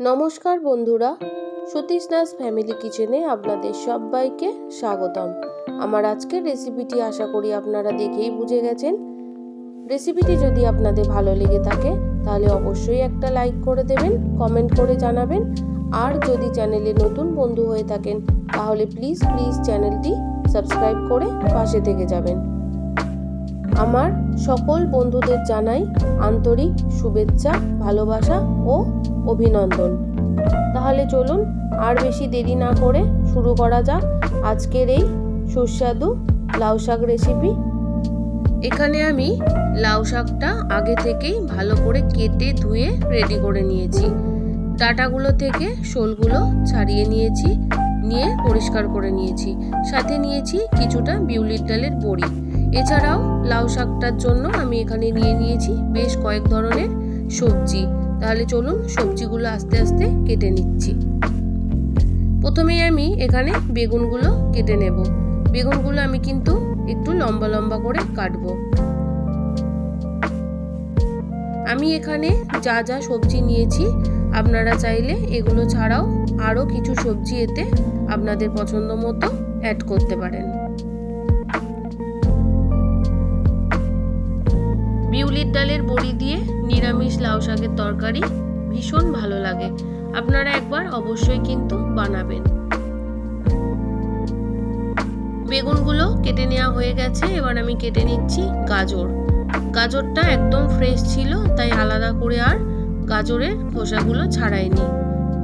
নমস্কার বন্ধুরা, সতীশনাথ ফ্যামিলি কিচেনে আপনাদের সবাইকে স্বাগতম। আমার আজকের রেসিপিটি আশা করি আপনারা দেখেই বুঝে গেছেন। রেসিপিটি যদি আপনাদের ভালো লেগে থাকে তাহলে অবশ্যই একটা লাইক করে দেবেন, কমেন্ট করে জানাবেন। আর যদি চ্যানেলে নতুন বন্ধু হয়ে থাকেন তাহলে প্লিজ চ্যানেলটি সাবস্ক্রাইব করে পাশে থেকে যাবেন। আমার সকল বন্ধুদের জানাই আন্তরিক শুভেচ্ছা, ভালোবাসা ও অভিনন্দন। তাহলে চলুন আর বেশি দেরি না করে শুরু করা যাক আজকের এই সুস্বাদু লাউ শাক রেসিপি। এখানে আমি লাউ শাকটা আগে থেকেই ভালো করে কেটে ধুয়ে রেডি করে নিয়েছি। ডাঁটাগুলো থেকে শোলগুলো ছাড়িয়ে নিয়েছি, নিয়ে পরিষ্কার করে নিয়েছি। সাথে নিয়েছি কিছুটা বিউলির ডালের বড়ি। এছাড়াও লাউ শাকটার জন্য আমি এখানে নিয়ে নিয়েছি বেশ কয়েক ধরনের সবজি। তাহলে চলুন সবজিগুলো আস্তে আস্তে কেটে নিচ্ছি। প্রথমেই আমি এখানে বেগুনগুলো কেটে নেব। বেগুনগুলো আমি কিন্তু একটু লম্বা লম্বা করে কাটবো। আমি এখানে যা যা সবজি নিয়েছি আপনারা চাইলে এগুলো ছাড়াও আরও কিছু সবজি এতে আপনাদের পছন্দ মতো অ্যাড করতে পারেন। বিউলির ডালের বড়ি দিয়ে নিরামিষ লাউ শাকের তরকারি ভীষণ ভালো লাগে। আপনারা একবার অবশ্যই কিন্তু বানাবেন। বেগুনগুলো কেটে নেওয়া হয়ে গেছে। এবার আমি কেটে নিচ্ছি গাজর। গাজরটা একদম ফ্রেশ ছিল, তাই আলাদা করে আর গাজরের খোসাগুলো ছাড়াইনি।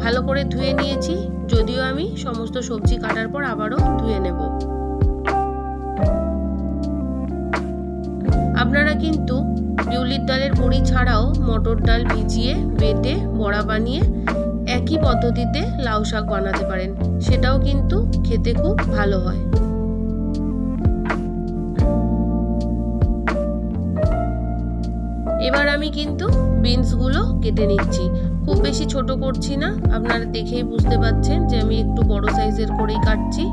ভালো করে ধুয়ে নিয়েছি, যদিও আমি সমস্ত সবজি কাটার পর আবারও ধুয়ে নেব। আপনারা কিন্তু বিউলির ডালের বড়ি ছাড়াও মটর ডাল ভিজিয়ে বেটে বড়া বানিয়ে একই পদ্ধতিতে লাউ শাক বানাতে পারেন, সেটাও কিন্তু খেতে খুব ভালো হয়। এবার আমি কিন্তু বিনসগুলো কেটে নিচ্ছি। খুব বেশি ছোট করছি না, আপনারা দেখেই বুঝতে পারছেন যে আমি একটু বড় সাইজের করেই কাটছি।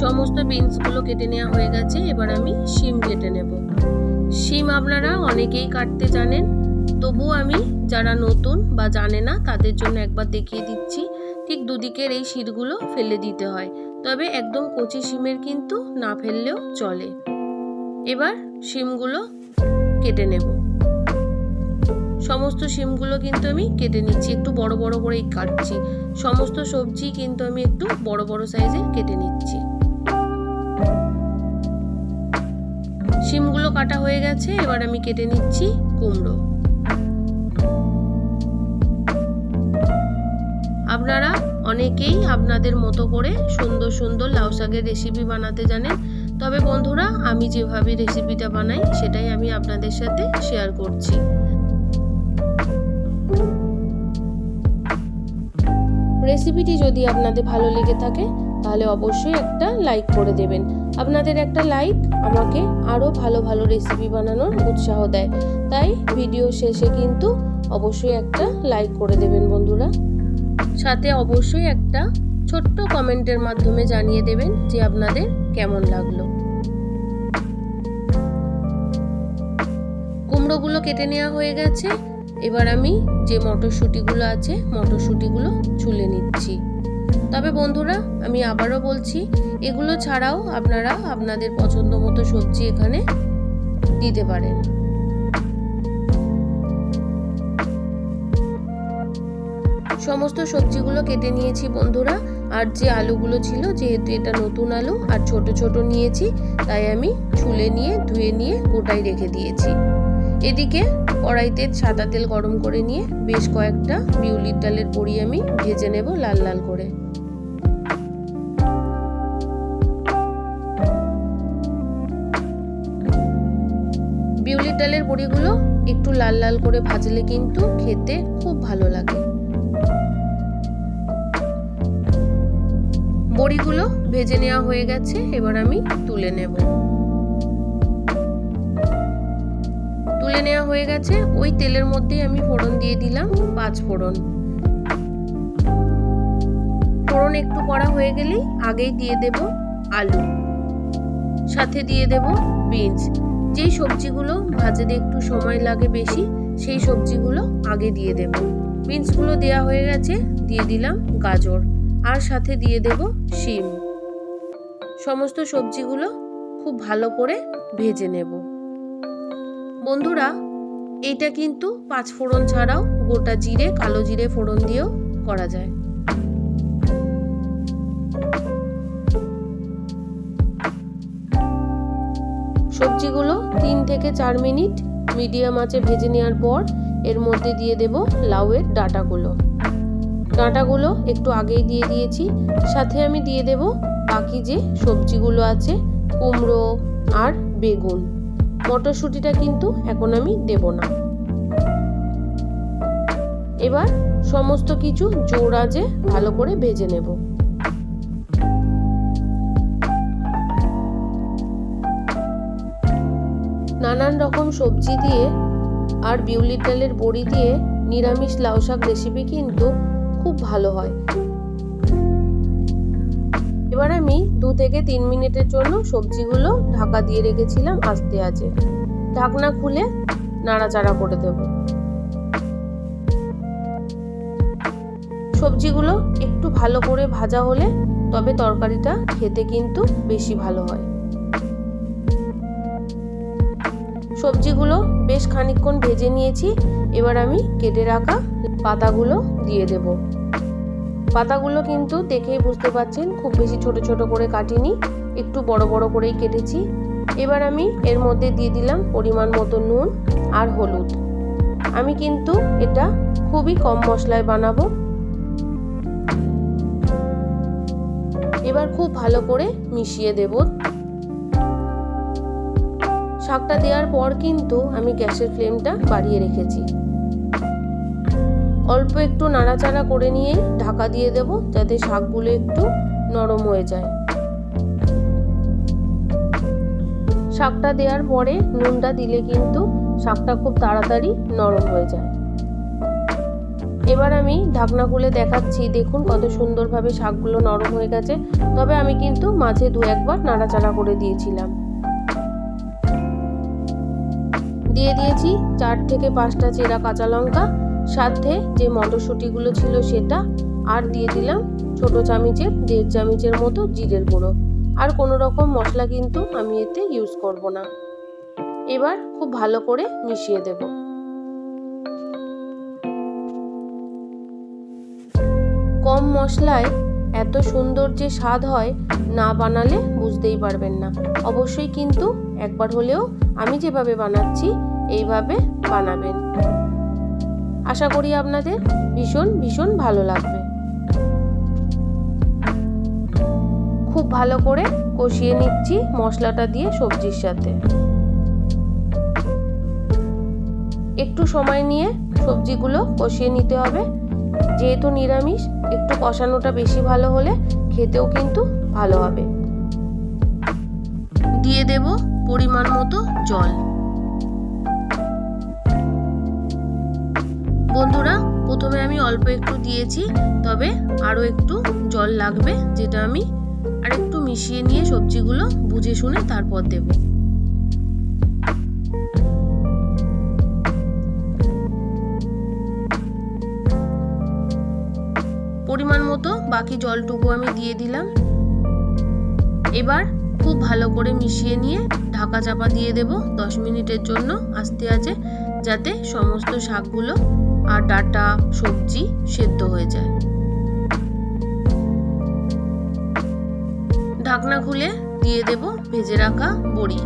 সমস্ত বিনসগুলো কেটে নেওয়া হয়ে গেছে। এবার আমি শিম কেটে নেব। শিম আপনারা অনেকেই কাটতে জানেন, তবু আমি যারা নতুন বা জানে না তাদের জন্য একবার দেখিয়ে দিচ্ছি। ঠিক দুদিকের এই শিরগুলো ফেলে দিতে হয়, তবে একদম কচি শিমের কিন্তু না ফেললেও চলে। এবার শিমগুলো কেটে নেব। সমস্ত শিমগুলো কিন্তু আমি কেটে নিচ্ছি, একটু বড় বড় করেই কাটছি। সমস্ত সবজি কিন্তু আমি একটু বড় বড় সাইজে কেটে নিচ্ছি। শিমগুলো কাটা হয়ে গেছে। এবার আমি কেটে নিচ্ছি কুমড়ো। আপনারা অনেকেই আপনাদের মতো করে সুন্দর সুন্দর লাউ শাকের রেসিপি বানাতে জানেন, তবে বন্ধুরা আমি যেভাবে রেসিপিটা বানাই সেটাই আমি আপনাদের সাথে শেয়ার করছি। রেসিপিটি যদি আপনাদের ভালো লেগে থাকে তাহলে অবশ্যই একটা লাইক করে দেবেন। আপনাদের একটা লাইক আমাকে আরও ভালো ভালো রেসিপি বানানোর উৎসাহ দেয়, তাই ভিডিও শেষে কিন্তু অবশ্যই একটা লাইক করে দেবেন বন্ধুরা। সাথে অবশ্যই একটা ছোট্ট কমেন্টের মাধ্যমে জানিয়ে দেবেন যে আপনাদের কেমন লাগলো। কুমড়োগুলো কেটে নেওয়া হয়ে গেছে। এবার আমি যে মটরশুঁটিগুলো আছে মটরশুঁটিগুলো ছুলে নিচ্ছি। তবে বন্ধুরা আমি আবারও বলছি, এগুলো ছাড়াও আপনারা আপনাদের পছন্দ মতো সবজি এখানে দিতে পারেন। সমস্ত সবজিগুলো কেটে নিয়েছি বন্ধুরা। আর যে আলুগুলো ছিল, যেহেতু এটা নতুন আলু আর ছোট ছোট নিয়েছি, তাই আমি ছুলে নিয়ে ধুয়ে নিয়ে গোটাই রেখে দিয়েছি। এদিকে কড়াইতে সাদা তেল গরম করে নিয়ে বেশ কয়েকটা বিউলির ডালের বড়ি আমি ভেজে নেব লাল লাল করে। বিউলির ডালের বড়িগুলো একটু লাল লাল করে ভাজলে কিন্তু খেতে খুব ভালো লাগে। বড়িগুলো ভেজে নেওয়া হয়ে গেছে। এবার আমি তুলে নেব। তুলে নেওয়া হয়ে গেছে। ওই তেলের মধ্যেই আমি ফোড়ন দিয়ে দিলাম 5 ফোড়ন। ফোড়ন একটু কড়া হয়ে গেলেই আগেই দিয়ে দেব আলু, সাথে দিয়ে দেব বিনস। যেই সবজিগুলো ভাজতে একটু সময় লাগে বেশি সেই সবজিগুলো আগে দিয়ে দেব। বিনসগুলো দেওয়া হয়ে গেছে, দিয়ে দিলাম গাজর আর সাথে দিয়ে দেব শিম। সমস্ত সবজিগুলো খুব ভালো করে ভেজে নেব। বন্ধুরা, এইটা কিন্তু 5 ফোড়ন ছাড়াও গোটা জিরে, কালো জিরে ফোড়ন দিয়েও করা যায়। সবজিগুলো 3 থেকে 4 মিনিট মিডিয়াম আঁচে ভেজে নেওয়ার পর এর মধ্যে দিয়ে দেব লাউয়ের ডাঁটাগুলো একটু আগেই দিয়ে দিয়েছি। সাথে আমি দিয়ে দেব বাকি যে সবজিগুলো আছে, কুমড়ো আর বেগুন। মটরশুঁটিটা কিন্তু এখন আমি দেব না। এবার সমস্ত কিছু জোর আঁচে ভালো করে ভেজে নেব। নানান রকম সবজি দিয়ে আর বিউলির ডালের বড়ি দিয়ে নিরামিষ লাউ শাক রেসিপি কিন্তু খুব ভালো হয়। এবার আমি 2 থেকে 3 মিনিটের জন্য সবজিগুলো ঢাকা দিয়ে রেখেছিলাম আস্তে আঁচে। ঢাকনা খুলে নাড়াচাড়া করে দেব। সবজিগুলো একটু ভালো করে ভাজা হলে তবে তরকারিটা খেতে কিন্তু বেশি ভালো হয়। সবজিগুলো বেশ খানিকক্ষণ ভেজে নিয়েছি। এবার আমি কেটে রাখা পাতাগুলো দিয়ে দেব। পাতাগুলো কিন্তু দেখেই বুঝতে পারছেন খুব বেশি ছোট ছোট করে কাটিনি, একটু বড় বড় করেই কেটেছি। এবার আমি এর মধ্যে দিয়ে দিলাম পরিমাণ মতো নুন আর হলুদ। আমি কিন্তু এটা খুবই কম মশলায় বানাবো। এবার খুব ভালো করে মিশিয়ে দেব। শাকটা দেওয়ার পর কিন্তু আমি গ্যাসের ফ্লেমটা বাড়িয়ে রেখেছি। অল্প একটু নাড়াচাড়া করে নিয়ে ঢাকা দিয়ে দেব, যাতে শাকগুলো একটু নরম হয়ে যায়। শাকটা দেওয়ার পরে নুনটা দিলে কিন্তু শাকটা খুব তাড়াতাড়ি নরম হয়ে যায়। এবার আমি ঢাকনা খুলে দেখাচ্ছি, দেখুন কত সুন্দরভাবে শাকগুলো নরম হয়ে গেছে। তবে আমি কিন্তু মাঝে 2-1 বার নাড়াচাড়া করে দিয়েছিলাম। দিয়ে দিয়েছি 4 থেকে 5টা চেরা কাঁচা লঙ্কা, সাথে যে মটরশুঁটিগুলো ছিল সেটা, আর দিয়ে দিলাম ছোট চামচের 1.5 চামচের মতো জিরের গুঁড়ো। আর কোনো রকম মশলা কিন্তু আমি এতে ইউজ করব না। এবার খুব ভালো করে মিশিয়ে দেব। কম মশলায় এত সুন্দর যে স্বাদ হয়, না বানালে বুঝতেই পারবেন না। অবশ্যই কিন্তু একবার হলেও আমি যেভাবে বানাচ্ছি এইভাবে বানাবেন। আশা করি আপনাদের ভীষণ ভীষণ ভালো লাগবে। খুব ভালো করে কষিয়ে নিচ্ছি মশলাটা দিয়ে সবজির সাথে। একটু সময় নিয়ে সবজিগুলো কষিয়ে নিতে হবে। যেহেতু নিরামিষ, একটু কষানোটা বেশি ভালো হলে খেতেও কিন্তু ভালো হবে। দিয়ে দেব পরিমাণ মতো জল। বন্ধুরা, প্রথমে আমি অল্প একটু দিয়েছি, তবে আরও একটু জল লাগবে, যেটা আমি আরেকটু মিশিয়ে নিয়ে সবজিগুলো বুঝে শুনে তারপর দেব। পরিমাণ মতো বাকি জলটুকু আমি দিয়ে দিলাম। এবার খুব ভালো করে মিশিয়ে নিয়ে ঢাকা চাপা দিয়ে দেব 10 মিনিটের জন্য আস্তে আঁচে, যাতে সমস্ত শাকগুলো আর ডাঁটা সবজি সেদ্ধ হয়ে যায়। ঢাকনা খুলে দিয়ে দেব ভেজে রাখা বড়ি।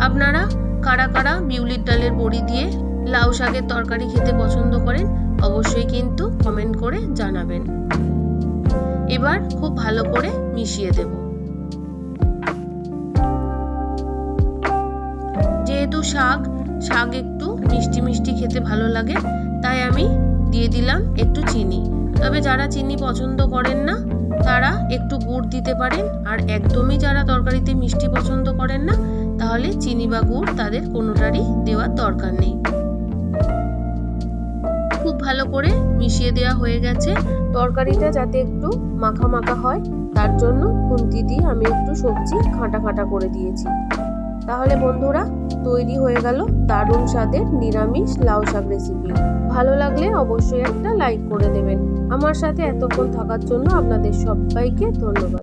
আপনারা কারা কারা বিউলির ডালের বড়ি দিয়ে লাউ শাকের তরকারি খেতে পছন্দ করেন, অবশ্যই কিন্তু কমেন্ট করে জানাবেন। এবার খুব ভালো করে মিশিয়ে দেব। যেহেতু শাক একটু মিষ্টি মিষ্টি খেতে ভালো লাগে, তাই আমি দিয়ে দিলাম একটু চিনি। তবে যারা চিনি পছন্দ করেন না তারা একটু গুড় দিতে পারেন। আর একদমই যারা তরকারিতে মিষ্টি পছন্দ করেন না, তাহলে চিনি বা গুড় তাদের কোনোটারই দেওয়ার দরকার নেই। খুব ভালো করে মিশিয়ে দেওয়া হয়ে গেছে। তরকারিটা যাতে একটু মাখা মাখা হয় তার জন্য খুন্তি দিয়ে আমি একটু সবজি ঘাঁটা ঘাঁটা করে দিয়েছি। তাহলে বন্ধুরা, তৈরি হয়ে গেল দারুণ স্বাদের নিরামিষ লাউ শাক রেসিপি। ভালো লাগলে অবশ্যই একটা লাইক করে দেবেন। আমার সাথে এতক্ষণ থাকার জন্য আপনাদের সবাইকে ধন্যবাদ।